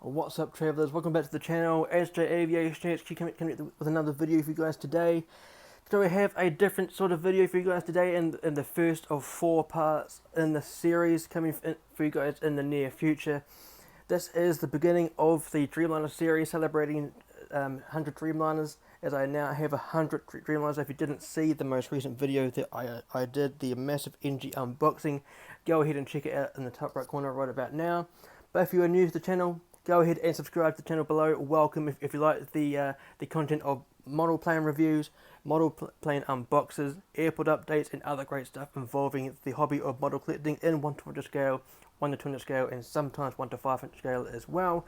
What's up, travellers? Welcome back to the channel. AJ Aviation coming with another video for you guys today. Today we have a different sort of video for you guys today, in the first of 4 parts in the series coming for you guys in the near future. This is the beginning of the Dreamliner series, celebrating 100 Dreamliners, as I now have 100 Dreamliners. If you didn't see the most recent video that I did, the massive NG unboxing, go ahead and check it out in the top right corner right about now. But if you are new to the channel, go ahead and subscribe to the channel below. Welcome if you like the content of model plane reviews, model plane unboxes, airport updates, and other great stuff involving the hobby of model collecting in 1 to 100 scale, 1 to 200 scale, and sometimes 1 to 500 scale as well.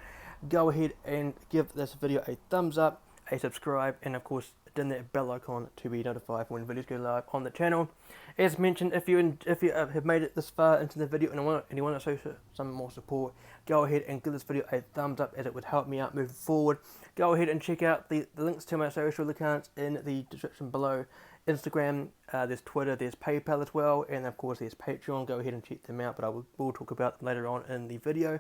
Go ahead and give this video a thumbs up, a subscribe, and of course then that bell icon to be notified when videos go live on the channel. As mentioned, if you have made it this far into the video and you want to show some more support, go ahead and give this video a thumbs up, as it would help me out moving forward. Go ahead and check out the links to my social accounts in the description below. Instagram, there's Twitter, there's PayPal as well, and of course there's Patreon. Go ahead and check them out, but I will talk about them later on in the video.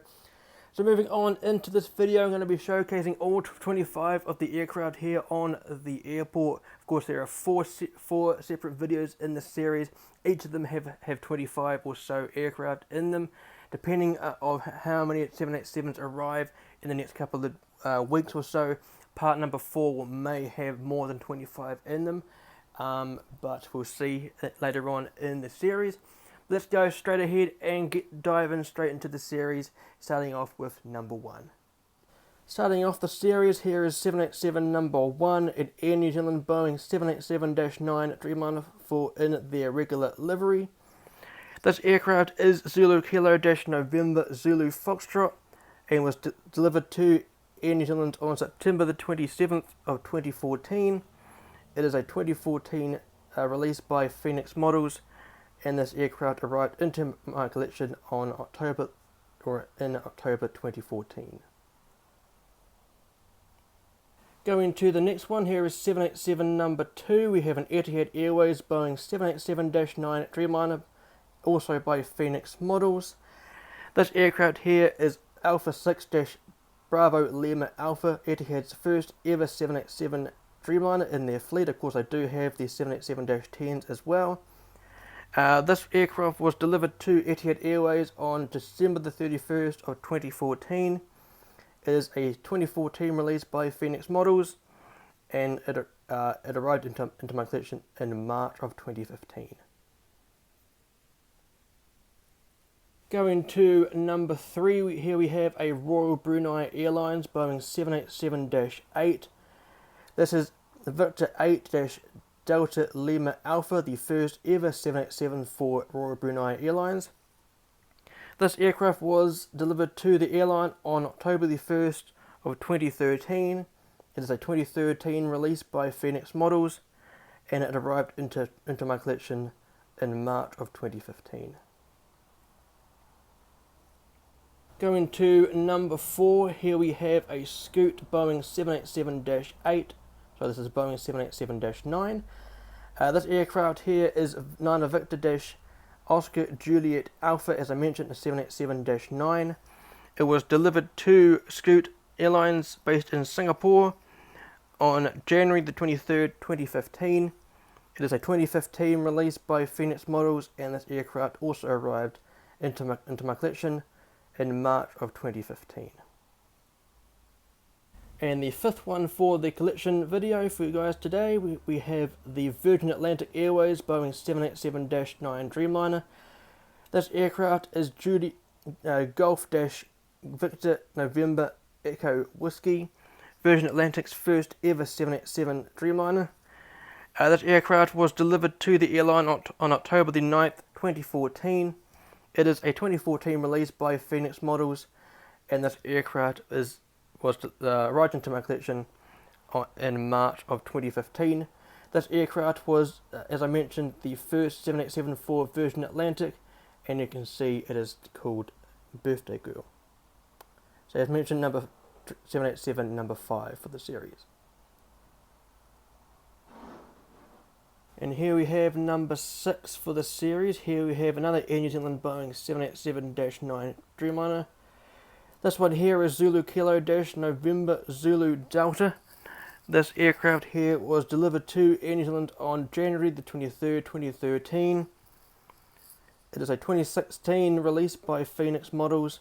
So moving on into this video, I'm going to be showcasing all 25 of the aircraft here on the airport. Of course, there are four separate videos in this series. Each of them have 25 or so aircraft in them, depending on how many 787s arrive in the next couple of weeks or so. Part number 4 may have more than 25 in them, but we'll see later on in the series. Let's go straight ahead and dive in straight into the series, starting off with number 1. Starting off the series, here is 787 number 1, an Air New Zealand Boeing 787-9 Dreamliner for in their regular livery. This aircraft is Zulu Kilo-November Zulu Foxtrot and was delivered to Air New Zealand on September the 27th of 2014. It is a 2014 release by Phoenix Models, and this aircraft arrived into my collection in October 2014. Going to the next one, here is 787 number 2. We have an Etihad Airways Boeing 787-9 Dreamliner, also by Phoenix Models. This aircraft here is Alpha 6-Bravo Lima Alpha, Etihad's first ever 787 Dreamliner in their fleet. Of course, I do have the 787-10s as well. This aircraft was delivered to Etihad Airways on December the 31st of 2014. It is a 2014 release by Phoenix Models, and it arrived into my collection in March of 2015. Going to number 3, here we have a Royal Brunei Airlines Boeing 787-8. This is the Victor 8-Delta Lima Alpha, the first ever 787 for Royal Brunei Airlines. This aircraft was delivered to the airline on October the 1st of 2013. It is a 2013 release by Phoenix Models, and it arrived into my collection in March of 2015. Going to number 4, here we have a Scoot Boeing 787-8. So this is Boeing 787-9. This aircraft here is Niner Victor Oscar Juliet Alpha, as I mentioned, the 787-9. It was delivered to Scoot Airlines based in Singapore on January the 23rd, 2015. It is a 2015 release by Phoenix Models, and this aircraft also arrived into my collection in March of 2015. And the 5th one for the collection video for you guys today, we have the Virgin Atlantic Airways Boeing 787-9 Dreamliner. This aircraft is Golf-Victor November Echo Whiskey, Virgin Atlantic's first ever 787 Dreamliner. This aircraft was delivered to the airline on October the 9th, 2014. It is a 2014 release by Phoenix Models, and this aircraft was arrived into my collection in March of 2015. This aircraft was, as I mentioned, the first 787 for Virgin Atlantic, and you can see it is called Birthday Girl. So as mentioned, 787 number 5 for the series. And here we have number 6 for the series. Here we have another Air New Zealand Boeing 787-9 Dreamliner. This one here is Zulu Kilo Dash November Zulu Delta. This aircraft here was delivered to Air New Zealand on January the 23rd, 2013. It is a 2016 release by Phoenix Models,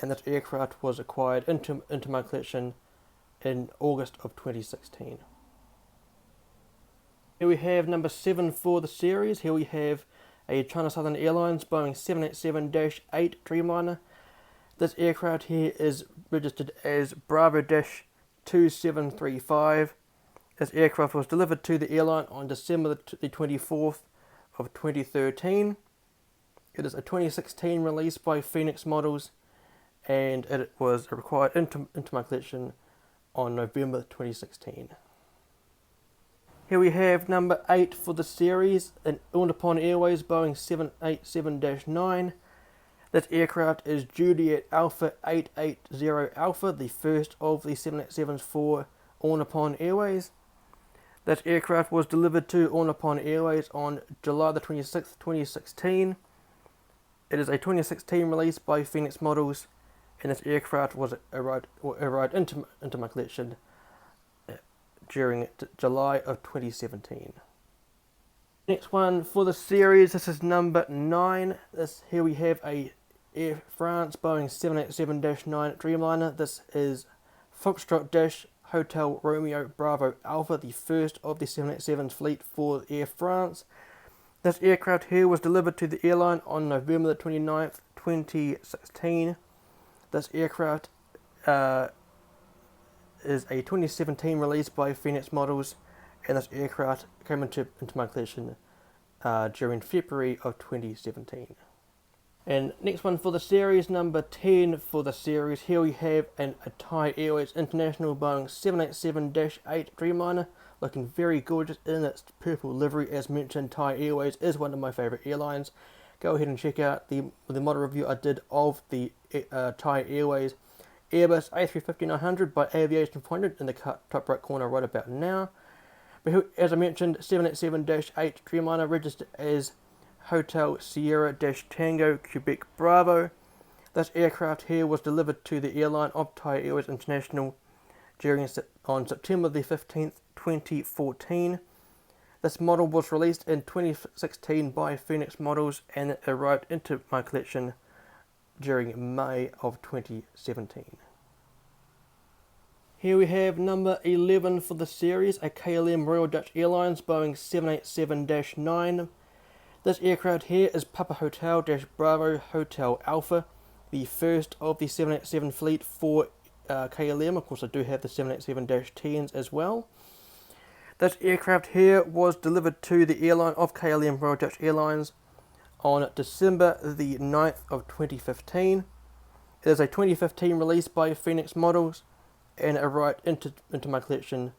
and this aircraft was acquired into my collection in August of 2016. Here we have number 7 for the series. Here we have a China Southern Airlines Boeing 787-8 Dreamliner. This aircraft here is registered as Bravo-2735. This aircraft was delivered to the airline on December the 24th of 2013. It is a 2016 release by Phoenix Models, and it was acquired into my collection on November 2016. Here we have number 8 for the series, an All-Nippon Airways Boeing 787-9. This aircraft is Juliet Alpha 880 Alpha, the first of the 787s for All-Nippon Airways. This aircraft was delivered to All-Nippon Airways on July the 26th, 2016. It is a 2016 release by Phoenix Models, and this aircraft was arrived into my collection during July of 2017. Next one for the series, this is number 9. Here we have a Air France Boeing 787-9 Dreamliner. This is Foxtrot Dash Hotel Romeo Bravo Alpha, the first of the 787's fleet for Air France. This aircraft here was delivered to the airline on November the 29th, 2016. This aircraft is a 2017 release by Phoenix Models, and this aircraft came into my collection during February of 2017. And next one for the series, number 10 for the series. Here we have a Thai Airways International Boeing 787-8 Dreamliner, looking very gorgeous in its purple livery. As mentioned, Thai Airways is one of my favourite airlines. Go ahead and check out the model review I did of the Thai Airways Airbus A350-900 by Aviation 400 in the top right corner right about now. But as I mentioned, 787-8 Dreamliner registered as Hotel Sierra-Tango Quebec Bravo. This aircraft here was delivered to the airline of Thai Airways International on September the 15th, 2014. This model was released in 2016 by Phoenix Models, and it arrived into my collection during May of 2017. Here we have number 11 for the series, a KLM Royal Dutch Airlines Boeing 787-9. This aircraft here is Papa Hotel Bravo Hotel Alpha, the first of the 787 fleet for KLM. Of course, I do have the 787-10s as well. This aircraft here was delivered to the airline of KLM Royal Dutch Airlines on December the 9th of 2015. It is a 2015 release by Phoenix Models, and it arrived into my collection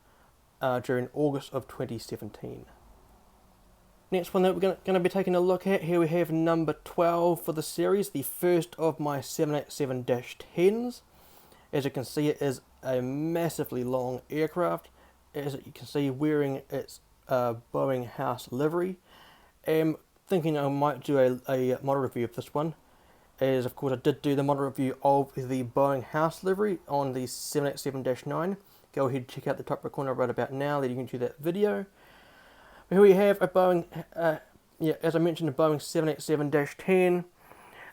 during August of 2017. Next one that we're going to be taking a look at, here we have number 12 for the series, the first of my 787-10s. As you can see, it is a massively long aircraft, as you can see, wearing its Boeing house livery. I'm thinking I might do a model review of this one, as of course I did do the model review of the Boeing house livery on the 787-9. Go ahead and check out the top right corner right about now, leading into that video. Here we have a Boeing, as I mentioned, a Boeing 787-10.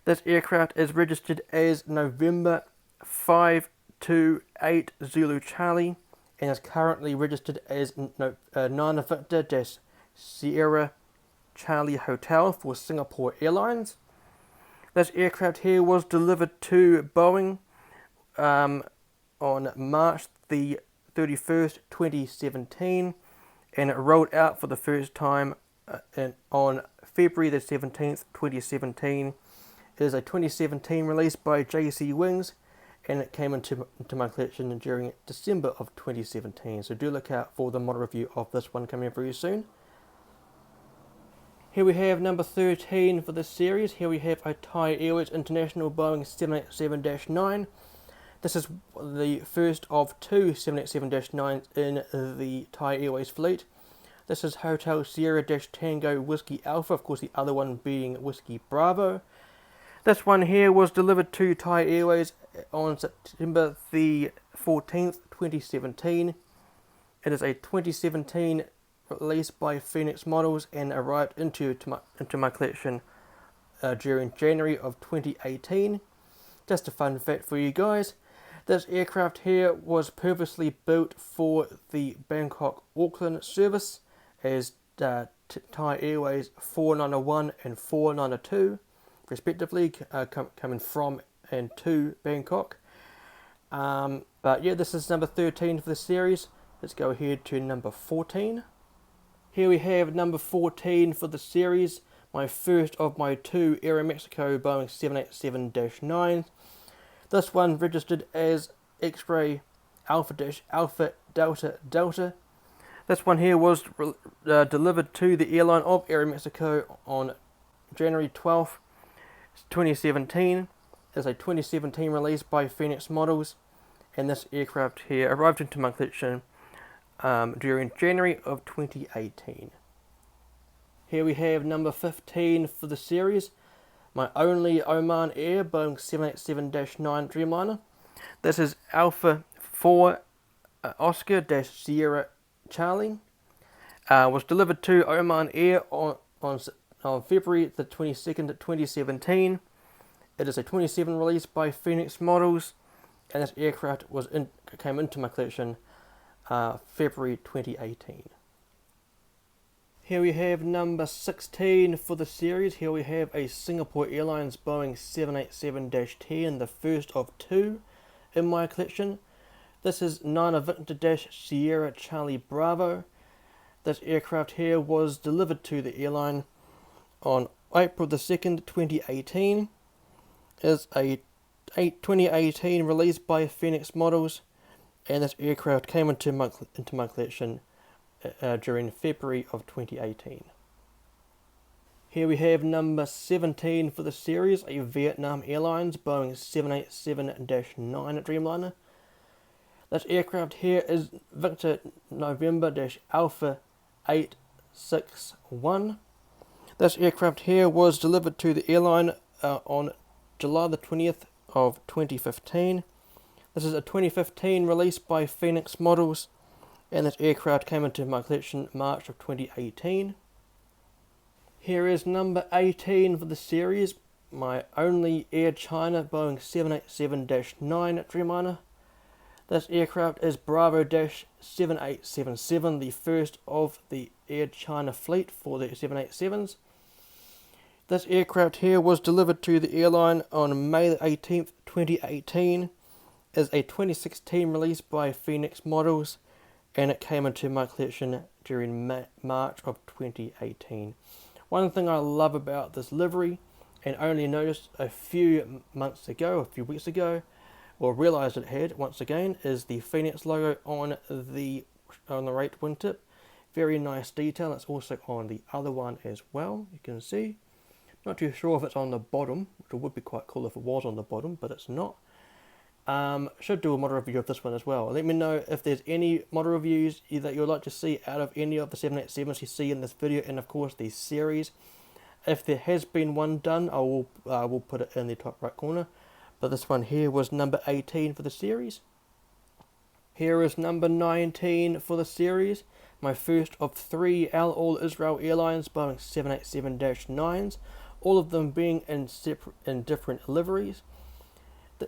This aircraft is registered as November 528 Zulu Charlie, and is currently registered as Nana Victor Sierra Charlie Hotel for Singapore Airlines. This aircraft here was delivered to Boeing on March the 31st, 2017, and it rolled out for the first time on February the 17th, 2017. It is a 2017 release by JC Wings, and it came into my collection during December of 2017. So do look out for the model review of this one coming very soon. Here we have number 13 for this series. Here we have a Thai Airways International Boeing 787-9. This is the first of two 787-9s in the Thai Airways fleet. This is Hotel Sierra-Tango Whiskey Alpha, of course the other one being Whiskey Bravo. This one here was delivered to Thai Airways on September the 14th, 2017. It is a 2017 release by Phoenix Models and arrived into my collection during January of 2018. Just a fun fact for you guys. This aircraft here was purposely built for the Bangkok-Auckland service as Thai Airways 4901 and 4902 respectively, coming from and to Bangkok. But yeah, this is number 13 for the series. Let's go ahead to number 14. Here we have number 14 for the series, my first of my two Aeromexico Boeing 787-9s. This one registered as X-Ray Alpha Delta Delta. This one here was delivered to the airline of Aeromexico on January 12th, 2017. It's a 2017 release by Phoenix Models, and this aircraft here arrived into my collection during January of 2018. Here we have number 15 for the series, my only Oman Air Boeing 787-9 Dreamliner. This is Alpha 4 Oscar-Sierra Charlie. Was delivered to Oman Air on February the 22nd, 2017. It is a 27 release by Phoenix Models, and this aircraft came into my collection February 2018. Here we have number 16 for the series. Here we have a Singapore Airlines Boeing 787-10, the first of two in my collection. This is Niner Victor Sierra Charlie Bravo. This aircraft here was delivered to the airline on April the 2nd, 2018. It is a 2018 release by Phoenix Models, and this aircraft came into my collection during February of 2018. Here we have number 17 for the series, a Vietnam Airlines Boeing 787-9 Dreamliner. This aircraft here is Victor November-Alpha 861. This aircraft here was delivered to the airline on July the 20th of 2015. This is a 2015 release by Phoenix Models, and this aircraft came into my collection March of 2018. Here is number 18 for the series, my only Air China Boeing 787-9 Dreamliner. This aircraft is Bravo-7877, the first of the Air China fleet for the 787s. This aircraft here was delivered to the airline on May the 18th, 2018. It is a 2016 release by Phoenix Models, and it came into my collection during March of 2018. One thing I love about this livery, and only noticed a few weeks ago, or realised it had once again, is the Phoenix logo on the right wingtip. Very nice detail. It's also on the other one as well, you can see. Not too sure if it's on the bottom, which would be quite cool if it was on the bottom, but it's not. Should do a model review of this one as well. Let me know if there's any model reviews that you'd like to see out of any of the 787s you see in this video, and of course the series. If there has been one done, I will put it in the top right corner. But this one here was number 18 for the series. Here is number 19 for the series, my first of three All Israel Airlines Boeing 787-9s, all of them being in different liveries.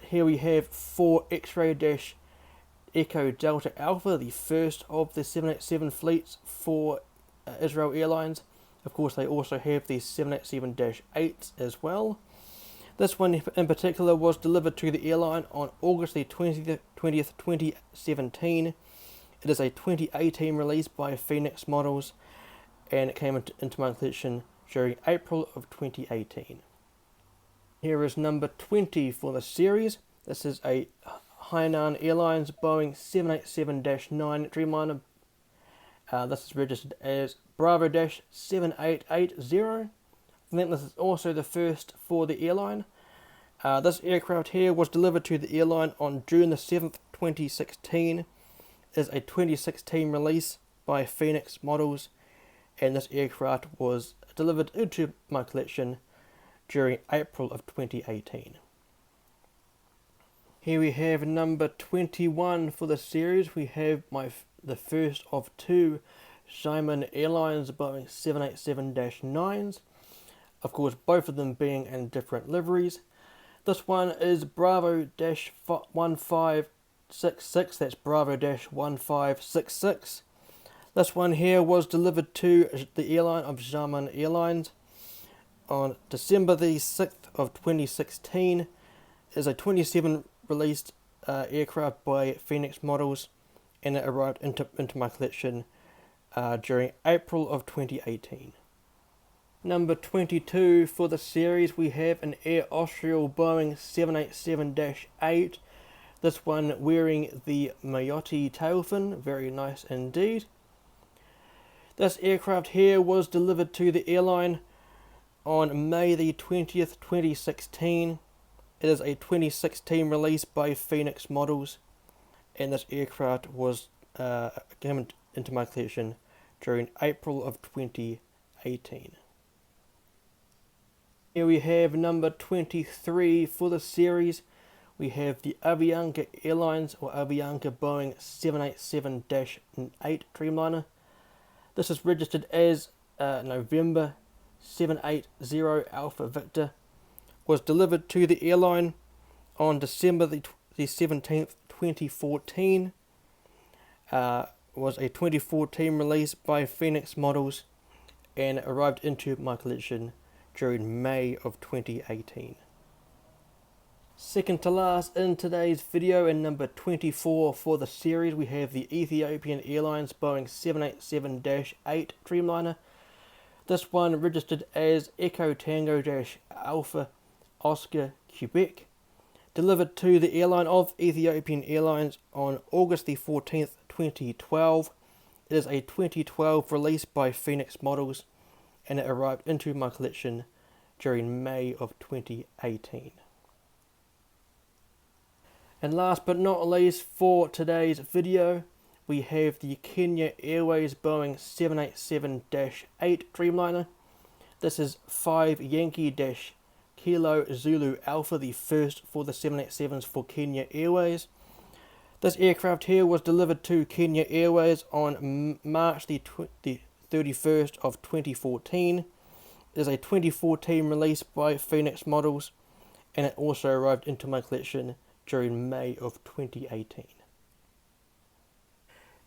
Here we have 4 X-Ray Echo Delta Alpha, the first of the 787 fleets for Israel Airlines. Of course, they also have the 787-8s as well. This one in particular was delivered to the airline on August the 20th, 2017. It is a 2018 release by Phoenix Models, and it came into my collection during April of 2018. Here is number 20 for the series. This is a Hainan Airlines Boeing 787-9 Dreamliner. This is registered as Bravo-7880. I think this is also the first for the airline. This aircraft here was delivered to the airline on June the 7th, 2016. It is a 2016 release by Phoenix Models, and this aircraft was delivered into my collection during April of 2018. Here we have number 21 for the series. We have the first of two Xiamen Airlines Boeing 787-9s. Of course, both of them being in different liveries. This one is Bravo-1566, that's Bravo-1566. This one here was delivered to the airline of Xiamen Airlines on December the 6th of 2016. It is a 27 released aircraft by Phoenix Models, and it arrived into my collection during April of 2018. Number 22 for the series, we have an Air Austral Boeing 787-8. This one wearing the Mayotte tail fin, very nice indeed. This aircraft here was delivered to the airline on May the 20th, 2016. It is a 2016 release by Phoenix Models, and this aircraft was came into my collection during April of 2018. Here we have number 23 for the series. We have the Avianca Airlines or Avianca Boeing 787-8 Dreamliner. This is registered as November 780 Alpha Victor. Was delivered to the airline on December the 17th, 2014. Was a 2014 release by Phoenix Models, and arrived into my collection during May of 2018. Second to last in today's video, and number 24 for the series, we have the Ethiopian Airlines Boeing 787-8 Dreamliner. This one registered as Echo Tango Alpha Oscar Quebec. Delivered to the airline of Ethiopian Airlines on August the 14th, 2012. It is a 2012 release by Phoenix Models, and it arrived into my collection during May of 2018. And last but not least for today's video, we have the Kenya Airways Boeing 787-8 Dreamliner. This is 5 Yankee-Kilo Zulu Alpha, the first for the 787s for Kenya Airways. This aircraft here was delivered to Kenya Airways on March the 31st of 2014. It is a 2014 release by Phoenix Models, and it also arrived into my collection during May of 2018.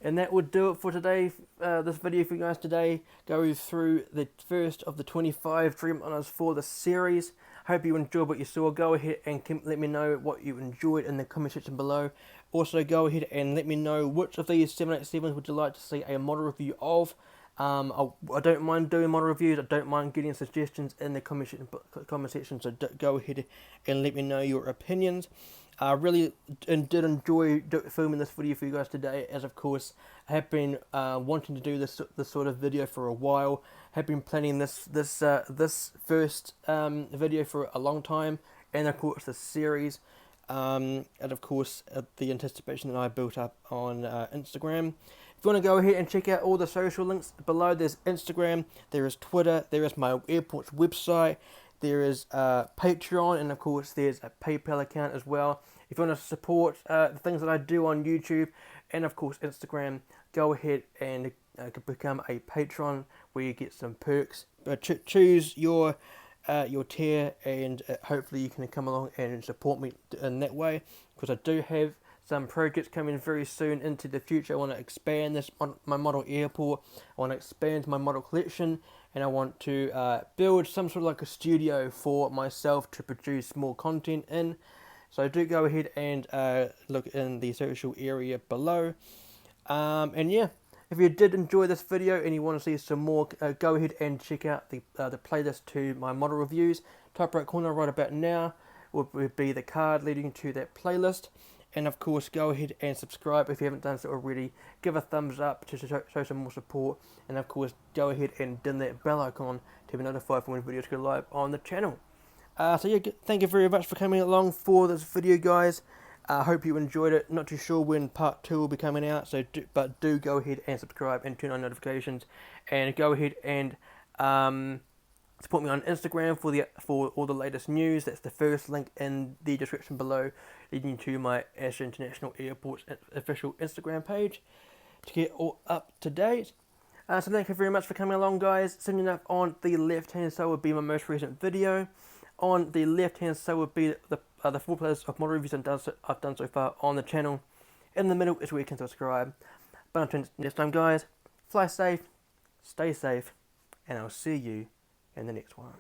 And that would do it for today. This video for you guys today goes through the first of the 25 Dreamliners for the series. Hope you enjoyed what you saw. Go ahead and let me know what you enjoyed in the comment section below. Also go ahead and let me know which of these 787s would you like to see a model review of. I don't mind doing model reviews. I don't mind getting suggestions in the comment section, so go ahead and let me know your opinions. I really did enjoy filming this video for you guys today, as of course I have been wanting to do this sort of video for a while. Have been planning this first video for a long time, and of course the series, and of course the anticipation that I built up on Instagram. If you want to go ahead and check out all the social links below, there's Instagram, there is Twitter, there is my airport's website, there is Patreon, and of course there's a PayPal account as well. If you want to support the things that I do on YouTube and of course Instagram, go ahead and become a patron where you get some perks. Choose your tier, and hopefully you can come along and support me in that way, because I do have some projects coming very soon into the future. I want to expand my model airport, I want to expand my model collection, and I want to build some sort of like a studio for myself to produce more content in. So do go ahead and look in the social area below. And yeah, if you did enjoy this video and you want to see some more, go ahead and check out the playlist to my model reviews. Top right corner right about now would be the card leading to that playlist. And of course, go ahead and subscribe if you haven't done so already. Give a thumbs up to show some more support. And of course, go ahead and dim that bell icon to be notified for when videos go live on the channel. So yeah, thank you very much for coming along for this video, guys. I hope you enjoyed it. Not too sure when part 2 will be coming out, so but do go ahead and subscribe and turn on notifications. And go ahead and Support me on Instagram for all the latest news. That's the first link in the description below, leading to my Asia International Airport's official Instagram page to get all up to date. So thank you very much for coming along, guys. Soon enough, on the left hand side would be my most recent video. On the left hand side would be the 4 plays of model reviews I've done so far on the channel. In the middle is where you can subscribe. But until next time, guys, fly safe, stay safe, and I'll see you in the next one.